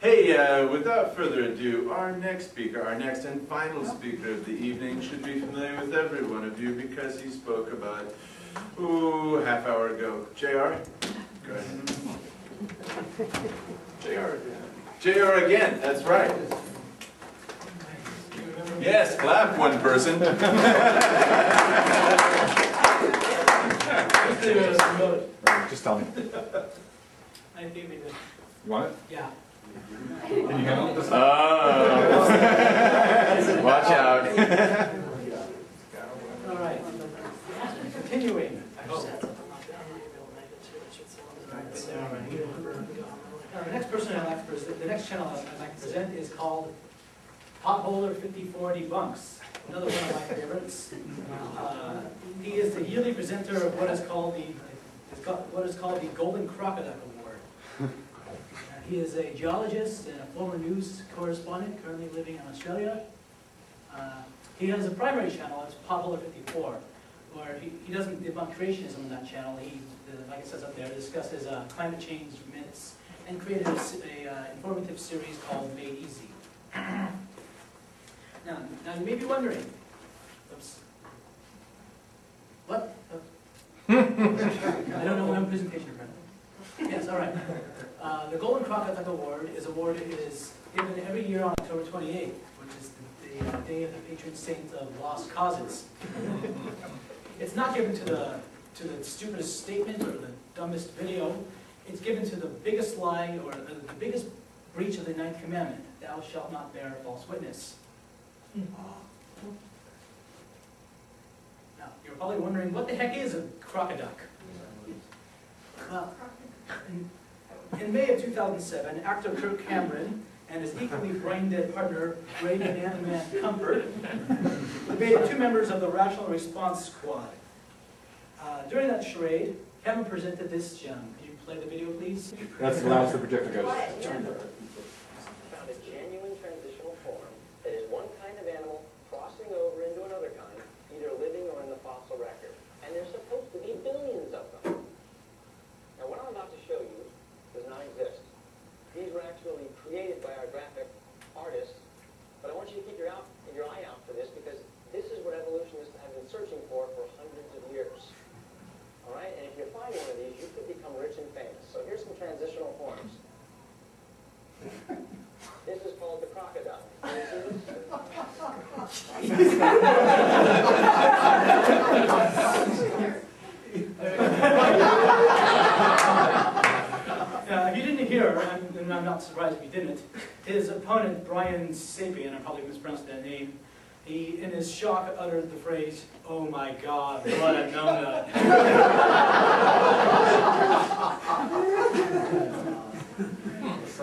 Hey, without further ado, our next speaker, our next and final speaker of the evening should be familiar with every one of you because he spoke about, half hour ago. JR? Go ahead. JR again, that's right. Yes, clap one person. Just tell me. I think we did. You want it? Yeah. Can you handle this? Watch out. All right. Continuing. I hope. The next person I'd like to present, the next channel I'd like to present is called Potholder 54 Debunks. Another one of my favorites. He is the yearly presenter of what is called the Golden Crocodile Award. He is a geologist and a former news correspondent, currently living in Australia. He has a primary channel, it's Potholder 54, where he doesn't debunk creationism on that channel. He, like it says up there, discusses climate change myths and created a informative series called Made Easy. Now you may be wondering, oops, what? I don't know my presentation apparently. Yes, all right. The Golden Crocodile Award is given every year on October 28th, which is the day of the patron saint of lost causes. It's not given to the stupidest statement or the dumbest video. It's given to the biggest lie or the biggest breach of the 9th commandment: "Thou shalt not bear false witness." Now, you're probably wondering, what the heck is a crocoduck? Well, in May of 2007, actor Kirk Cameron and his equally brain-dead partner, Brady Man Comfort, debated two members of the Rational Response Squad. During that charade, Cameron presented this gem. Could you play the video, please? That's the loudest the projector goes. Found a genuine transitional form that is one kind of animal crossing over into another kind, either living or in the fossil record. And there's supposed to be billions of them. Now, what I'm about to show you does not exist. These were actually created by our graphic artists, but I want you to keep your eye out for this, because this is what evolutionists have been searching for hundreds of years. All right, and if you find one of these, you could become rich and famous. So here's some transitional forms. This is called the crocodile. Can you see this? If you didn't hear, and I'm not surprised if you didn't, his opponent, Brian Sapien, I probably mispronounced that name, he, in his shock, uttered the phrase, "Oh my God, what a numbnut."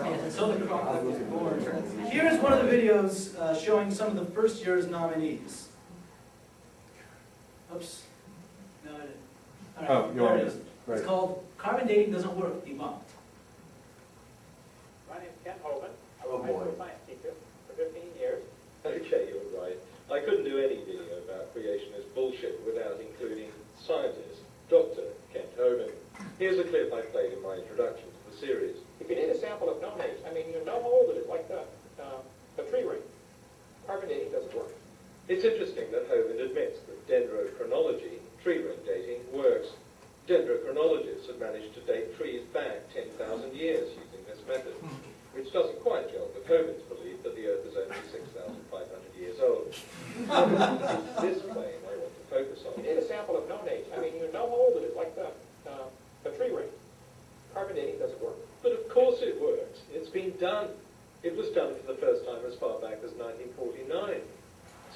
And so the crocodile was born. Here's one of the videos showing some of the first year's nominees. Oops. No, I didn't. All right, Oh, you there are. it is. Right. It's called Carbon Dating Doesn't Work, Debunked. My name's Ken Hogan. I was Oh, a boy. high school science teacher for 15 years. Okay, you're right. I couldn't do any video about creationist bullshit without including scientist, Dr. Kent Hogan. Here's a clip I played in my introduction to the series. If you need a sample of known age, I mean, you know how old it is, like the tree ring. Carbon dating doesn't work. It's interesting that Hogan admits that dendrochronology, tree ring dating, works. Dendrochronologists have managed to date trees back 10,000 years using this method, which doesn't quite gel with Hogan's belief that the Earth is only 6,500 years old. It's this claim I want to focus on. If you need a sample of known age, I mean, you know how old it is, like the tree ring. Carbon dating doesn't work. But of course it works. It's been done. It was done for the first time as far back as 1949.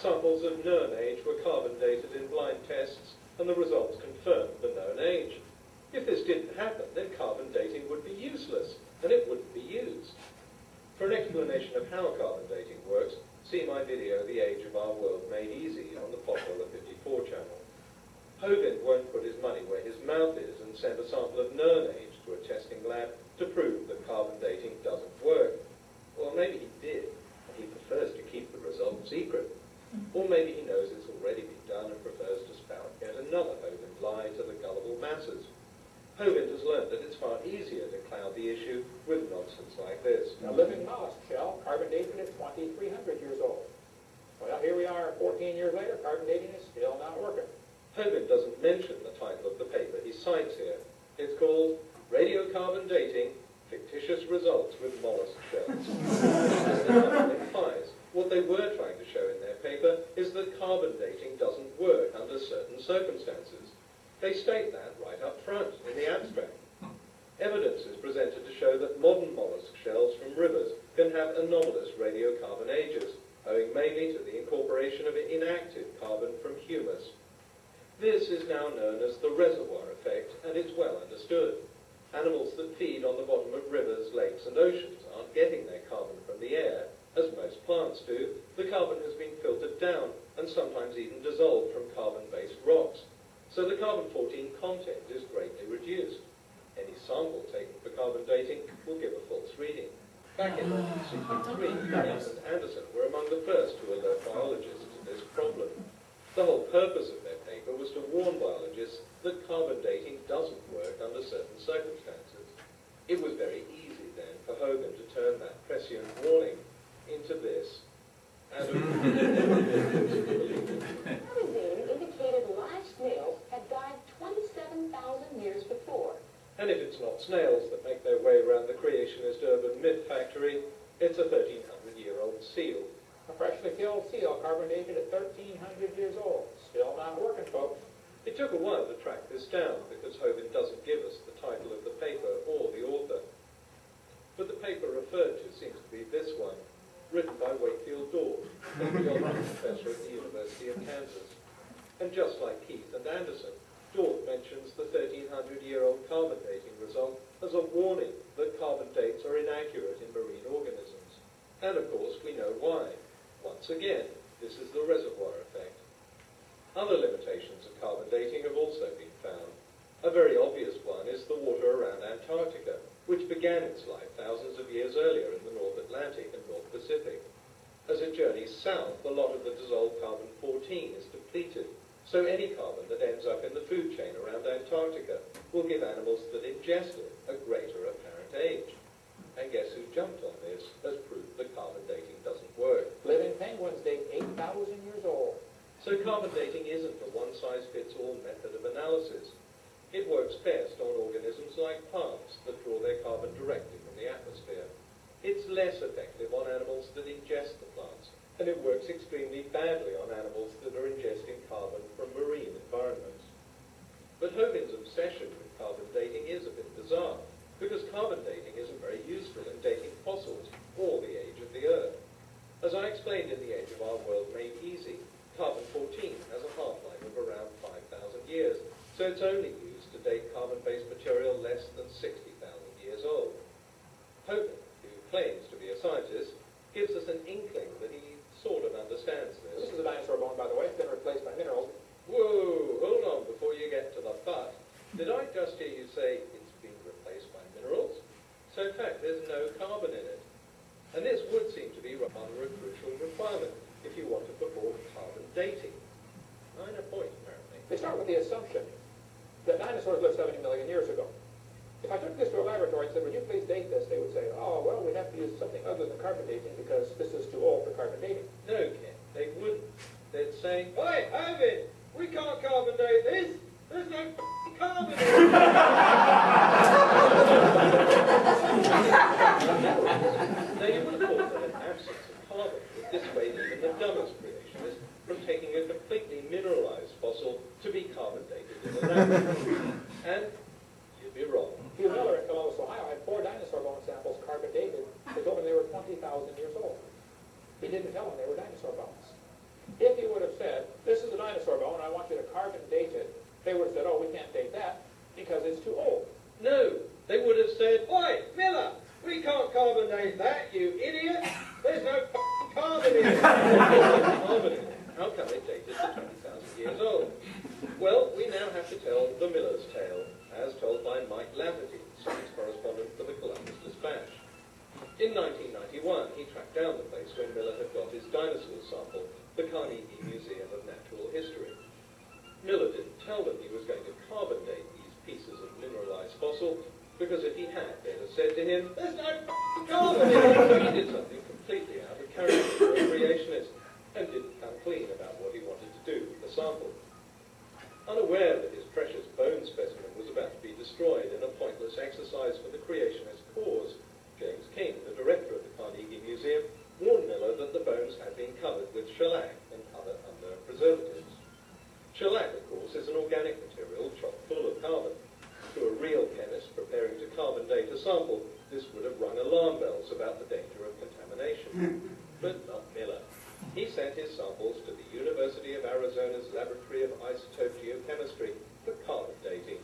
Samples of known age were carbon dated in blind tests, and the results confirmed the known age. If this didn't happen, then carbon dating would be useless, and it wouldn't be used. For an explanation of how carbon dating works, see my video, The Age of Our World Made Easy, on the Potholder 54 channel. Hogan won't put his money where his mouth is and send a sample of known age to a testing lab to prove that carbon dating doesn't work. Or maybe he did, and he prefers to keep the result secret. Or maybe he knows it's already been done and prefers to spout yet another Hogan lie to the gullible masses. Hogan has learned that it's far easier to cloud the issue with nonsense like this. Now, living Hogan mollusk shell, carbon dated at 2,300 years old. Well, here we are 14 years later, carbon dating is still not working. Hogan doesn't mention the title of the paper he cites here. It's called Radiocarbon Dating, Fictitious Results with Mollusk Shells. As the title implies, what they were trying to show in their paper is that carbon dating doesn't work under certain circumstances. They state that right up front in the abstract. Evidence is presented to show that modern mollusk shells from rivers can have anomalous radiocarbon ages, owing mainly to the incorporation of inactive carbon from humus. This is now known as the reservoir effect, and it's well understood. Animals that feed on the bottom of rivers, lakes and oceans aren't getting their carbon from the air, as most plants do. The carbon has been filtered down and sometimes even dissolved from carbon-based rocks. So the carbon-14 content is greatly reduced. Any sample taken for carbon dating will give a false reading. Back in 1963, Clarence and Anderson were among the first to alert biologists to this problem. The whole purpose of their paper was to warn biologists that carbon dating doesn't work under certain circumstances. It was very easy then for Hogan to turn that prescient warning into this. Carbon dating indicated live snails had died 27,000 years before. And if it's not snails that make their way around the creationist urban myth factory, it's a 1,300-year-old seal. A freshly killed seal, carbon dated at 1,300 years old. Still not working, folks. It took a while to track this down because Hogan doesn't give us the title of the paper or the author. But the paper referred to seems to be this one, written by Wakefield Dorff, a geology professor at the University of Kansas. And just like Keith and Anderson, Dorff mentions the 1,300-year-old carbon dating result as a warning that carbon dates are inaccurate in marine organisms. And of course we know why. Once again, this is the reservoir effect. Other limitations of carbon dating have also been found. A very obvious one is the water around Antarctica, which began its life thousands of years earlier in the North Atlantic and North Pacific. As it journeys south, a lot of the dissolved carbon-14 is depleted, so any carbon that ends up in the food chain around Antarctica will give animals that ingest it a greater apparent age. And guess who jumped on this as proof that carbon dating doesn't work? Living penguins date 8,000 years old. So carbon dating isn't a one-size-fits-all method of analysis. It works best on organisms like plants that draw their carbon directly from the atmosphere. It's less effective on animals that ingest the plants, and it works extremely badly on animals that are ingesting carbon from marine environments. But Hogan's obsession with carbon dating is a bit bizarre, because carbon dating isn't very useful in dating fossils or the age of the Earth. As I explained in The Age of Our World Made Easy, carbon-14 has a half-life of around 5,000 years, so it's only used to date carbon-based material less than 60,000 years old. Hogan, who claims to be a scientist, gives us an inkling that he sort of understands this. This is a dinosaur bone, by the way. It's been replaced by minerals. Whoa, hold on before you get to the but. Did I just hear you say it's been replaced by minerals? So in fact, there's no carbon in it. And this would seem to be rather a crucial requirement if you want to perform carbon dating. Minor point, apparently. They start with the assumption that dinosaurs lived 70 million years ago. If I took this to a laboratory and said, would you please date this, they would say, oh, well, we'd have to use something other than carbon dating because this is too old for carbon dating. No, Ken, they wouldn't. They'd say, hey, Hogan, we can't carbon date this. There's no carbon in it. Now, you would have thought that an absence of carbon would dissuade even the dumbest creationists from taking a completely mineralized fossil to be carbon dated in a laboratory. And you'd be wrong. Hugh Miller in Columbus, Ohio, had 4 dinosaur bone samples carbon dated. They told him they were 20,000 years old. He didn't tell them they were dinosaur bones. If he would have said, this is a dinosaur bone, I want you to carbon date it, they would have said, oh, we can't date that because it's too old. No, they would have said, oi, Miller, we can't carbon date that, you idiot. There's no carbon in it. Carbon in it. How come it dated to 20,000 years old? Well, we now have to tell the Miller's tale, as told by Mike Lafferty, science correspondent for the Columbus Dispatch. In 1991, he tracked down the place where Miller had got his dinosaur sample, the Carnegie Museum of Natural History. Miller didn't tell them he was going to carbon date these pieces of mineralized fossil. because if he had, they'd have said to him, "There's no f***ing carbon in it." He did something completely out of character for a creationist and didn't come clean about what he wanted to do with the sample. Unaware that his precious bone specimen was about to be destroyed in a pointless exercise for the creationist cause, James King, the director of the Carnegie Museum, warned Miller that the bones had been covered with shellac and other unknown preservatives. Shellac, of course, is an organic material chock full of carbon. To a real chemist preparing to carbon date a sample, this would have rung alarm bells about the danger of contamination. But not Miller. He sent his samples to the University of Arizona's Laboratory of Isotope Geochemistry for carbon dating.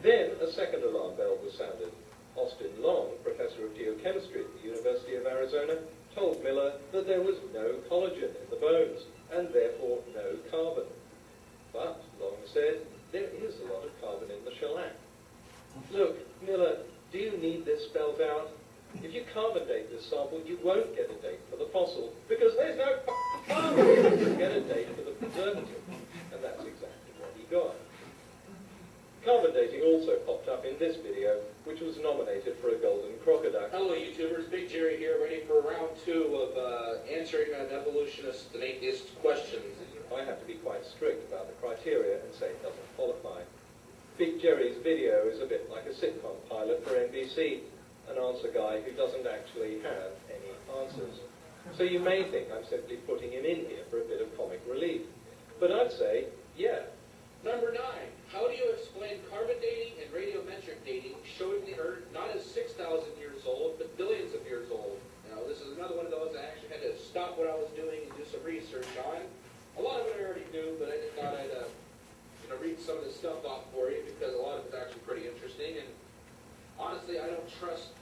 Then a second alarm bell was sounded. Austin Long, professor of geochemistry at the University of Arizona, told Miller that there was no collagen in the bones, and therefore no carbon. But, Long said, there is a lot of carbon in the shellac. Look, Miller, do you need this spelled out? If you carbon date this sample, you won't get a date for the fossil, because there's no carbon. You get a date for the preservative. And that's exactly what he got. Carbon dating also popped up in this video, which was nominated for a Golden Crocodile. Hello YouTubers, Big Jerry here, ready for round 2 of answering an evolutionist and atheist questions. I have to be quite strict about the criteria and say it doesn't qualify. Big Jerry's video is a bit like a sitcom pilot for NBC, an answer guy who doesn't actually have any answers. So you may think I'm simply putting him in here for a bit of comic relief. But I'd say, yeah. Number 9. How do you explain carbon dating and radiometric dating showing the Earth not as 6,000 years old, but billions of years old? Now, this is another one of those I actually had to stop what I was doing and do some research on. A lot of it I already knew, but I just thought I'd read some of this stuff off for you because a lot of it's actually pretty interesting. And honestly, I don't trust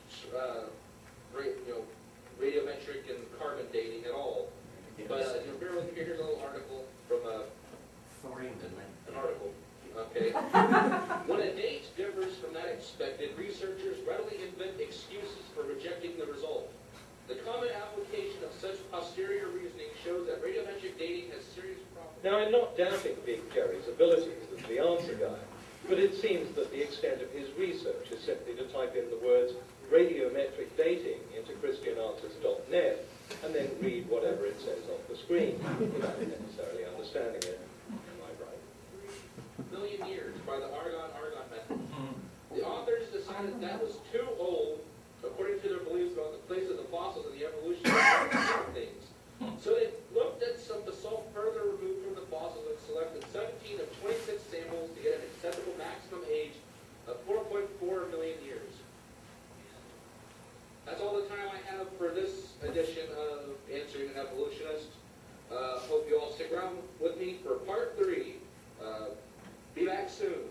radiometric and carbon dating at all. But bear with me. Here's a little article from an article. Okay. When a date differs from that expected, researchers readily invent excuses for rejecting the result. The common application of such posterior reasoning shows that radiometric dating has serious problems. Now, I'm not doubting Big Jerry's abilities as the answer guy, but it seems that the extent of his research is simply to type in the words radiometric dating into christiananswers.net and then read whatever it says off the screen without necessarily understanding it. Am I right? Million years by the argon method. The authors decided that was too old, according to their beliefs about the place of the fossils and the evolution of things. So they looked at some basalt further removed from the fossils and selected 17 of 26 samples to get an acceptable maximum age of 4.4 million years. That's all the time I have for this edition of Answering an Evolutionist. Hope you all stick around with me for part 3. Be back soon.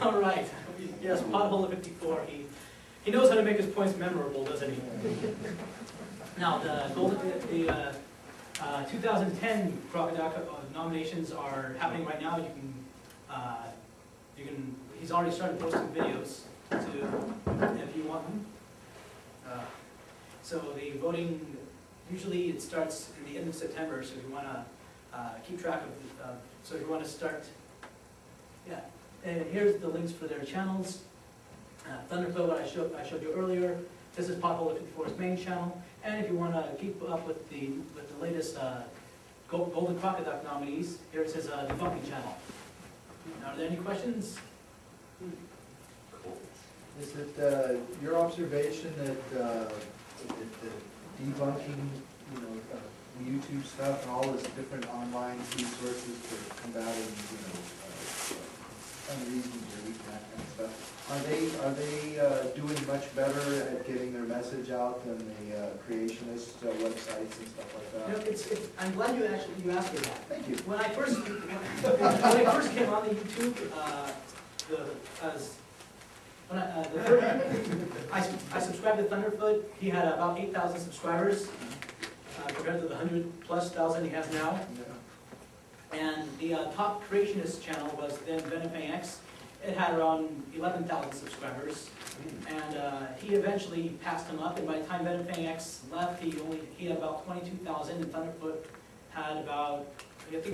All right. Yes, Pothole 54. He knows how to make his points memorable, doesn't he? Now, the 2010 Crocodile nominations are happening right now. He's already started posting videos if you want them. So the voting, usually it starts in the end of September, so if you want to keep track of, so if you want to start, yeah. And here's the links for their channels. Thunderfoot, what I showed you earlier. This is Pothole 54's main channel. And if you want to keep up with the latest Golden Crocodile nominees, here's his debunking channel. Now, are there any questions? Is it your observation that the debunking, YouTube stuff and all this different online resources for combating, unreasonable belief and that kind of stuff, are they doing much better at getting their message out than the creationist websites and stuff like that? I'm glad you asked me that. Thank you. When I first came on the YouTube, I subscribed to Thunderfoot. He had about 8,000 subscribers compared to the 100,000+ he has now. And the top creationist channel was then VenFangX. It had around 11,000 subscribers, and he eventually passed him up. And by the time VenFangX left, he had about 22,000, and Thunderfoot had about, I think,